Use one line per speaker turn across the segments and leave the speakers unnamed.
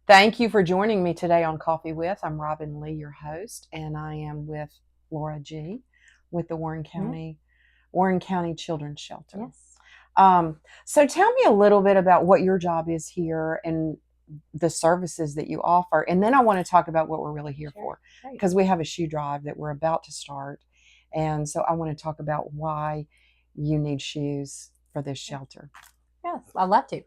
Thank you for joining me today on Coffee With. I'm Robyn Lea, your host, and I am with Laura G. with the Warren County Children's Shelter.
Yes.
So tell me a little bit about what your job is here and the services that you offer, and then I want to talk about what we're really here for,
Great.
because we have a shoe drive that we're about to start, and so I want to talk about why you need shoes for this shelter.
Yes, I'd love to.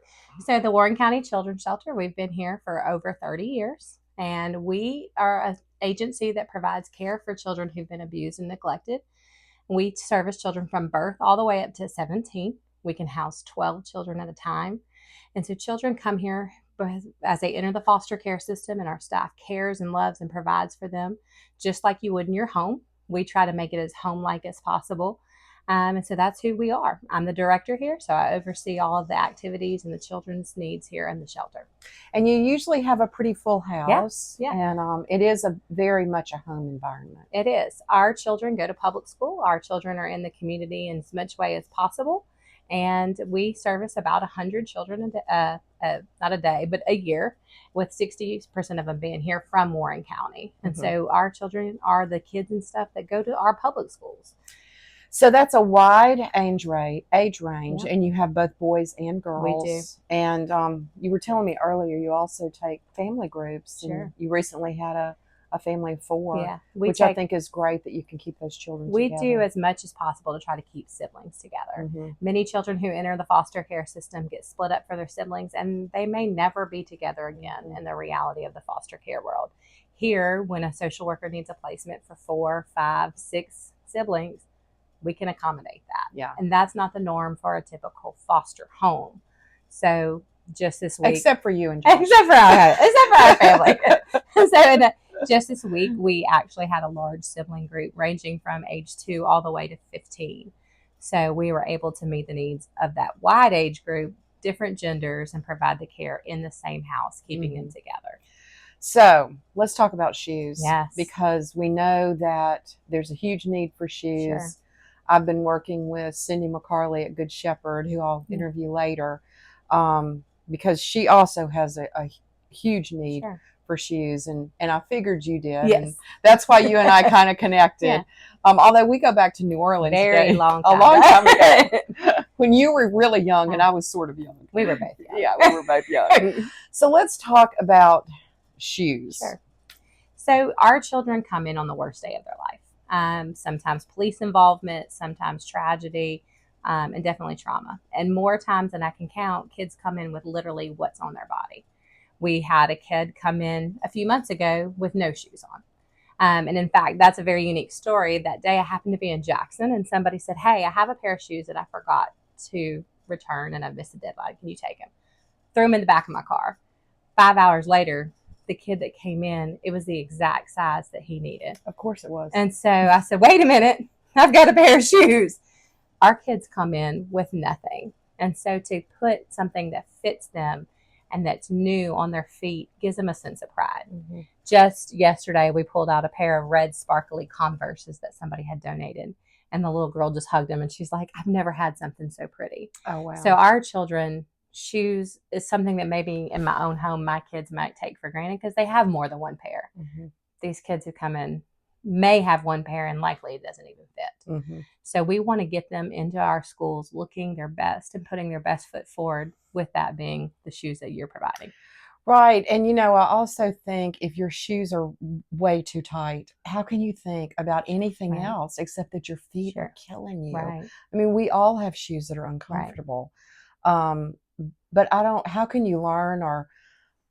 So, the Warren County Children's Shelter, we've been here for over 30 years, and we are an agency that provides care for children who've been abused and neglected. We service children from birth all the way up to 17. We can house 12 children at a time. And so, children come here as they enter the foster care system, and our staff cares and loves and provides for them just like you would in your home. We try to make it as home like as possible. And so that's who we are. I'm the director here, so I oversee all of the activities and the children's needs here in the shelter.
And you usually have a pretty full house,
Yeah.
and it is a very much a home environment.
It is. Our children go to public school. Our children are in the community in as much way as possible. And we service about 100 children, not a day, but a year, with 60% of them being here from Warren County. And so our children are the kids and stuff that go to our public schools.
So that's a wide age range,
Yep.
and you have both boys and girls.
We do.
And you were telling me earlier you also take family groups.
Sure.
And you recently had a family of four,
Yeah,
which I think is great that you can keep those children
we
together.
do as much as possible to try to keep siblings together. Many children who enter the foster care system get split up for their siblings, and they may never be together again in the reality of the foster care world. Here, when a social worker needs a placement for 4, 5, 6 siblings, we can accommodate that.
Yeah.
And that's not the norm for a typical foster home. So just this week,
except for you and Josh.
except for our family. So just this week, we actually had a large sibling group ranging from age 2 all the way to 15. So we were able to meet the needs of that wide age group, different genders, and provide the care in the same house, keeping them together.
So let's talk about shoes.
Yes.
Because we know that there's a huge need for shoes.
Sure.
I've been working with Cindy McCarley at Good Shepherd, who I'll interview later, because she also has a huge need for shoes, and I figured you did.
Yes.
And that's why you and I kind of connected. Although we go back to New Orleans
a long
time ago, when you were really young and I was sort of young.
We were both young.
Yeah, we were both young. So let's talk about shoes.
Sure. So our children come in on the worst day of their life. Sometimes police involvement, sometimes tragedy, and definitely trauma. And more times than I can count, kids come in with literally what's on their body. We had a kid come in a few months ago with no shoes on. And in fact, that's a very unique story. That day I happened to be in Jackson, and somebody said, "Hey, I have a pair of shoes that I forgot to return and I missed the deadline. Can you take them?" Threw them in the back of my car. 5 hours later, the kid that came in, it was the exact size that he needed.
Of course it was.
And so I said, "Wait a minute, I've got a pair of shoes." Our kids come in with nothing. And so to put something that fits them and that's new on their feet gives them a sense of pride. Just yesterday, we pulled out a pair of red sparkly Converses that somebody had donated. And the little girl just hugged them, and she's like, "I've never had something so pretty."
Oh, wow.
So our children, shoes is something that maybe in my own home my kids might take for granted because they have more than one pair. These kids who come in may have one pair, and likely it doesn't even fit. So we want to get them into our schools looking their best and putting their best foot forward, with that being the shoes that you're providing.
Right. And I also think if your shoes are way too tight, how can you think about anything else except that your feet are killing you?
Right.
I mean, we all have shoes that are uncomfortable. But how can you learn? Or,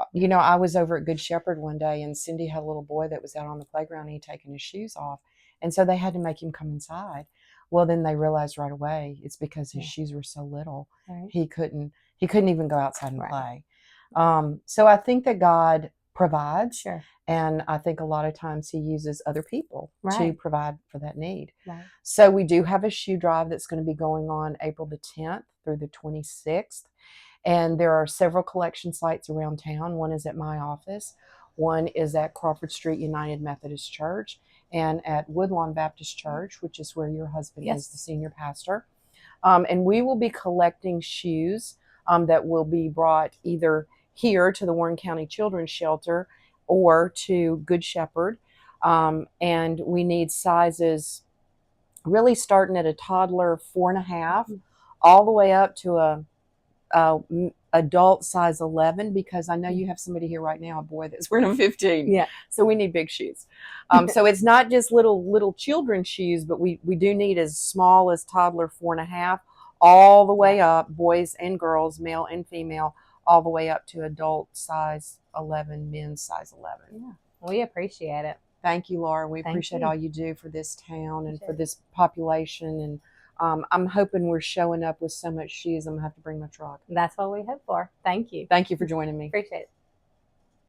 I was over at Good Shepherd one day, and Cindy had a little boy that was out on the playground, and he'd taken his shoes off. And so they had to make him come inside. Well, then they realized right away it's because his shoes were so little. He couldn't even go outside and play. So I think that God provides. And I think a lot of times he uses other people to provide for that need. So we do have a shoe drive that's going to be going on April the 10th through the 26th. And there are several collection sites around town. One is at my office. One is at Crawford Street United Methodist Church and at Woodlawn Baptist Church, which is where your husband is the senior pastor. And we will be collecting shoes that will be brought either here to the Warren County Children's Shelter or to Good Shepherd. And we need sizes really starting at a toddler 4.5 all the way up to a adult size 11, because I know you have somebody here right now, a boy that's wearing a 15.
Yeah.
So we need big shoes. So it's not just little children's shoes, but we do need as small as toddler 4.5 all the way up, boys and girls, male and female, all the way up to adult size 11, men's size 11.
Yeah. We appreciate it.
Thank you, Laura. We appreciate all you do for this town and for this population. And I'm hoping we're showing up with so much shoes, I'm going to have to bring my truck.
That's what we hope for. Thank you.
Thank you for joining me.
Appreciate it.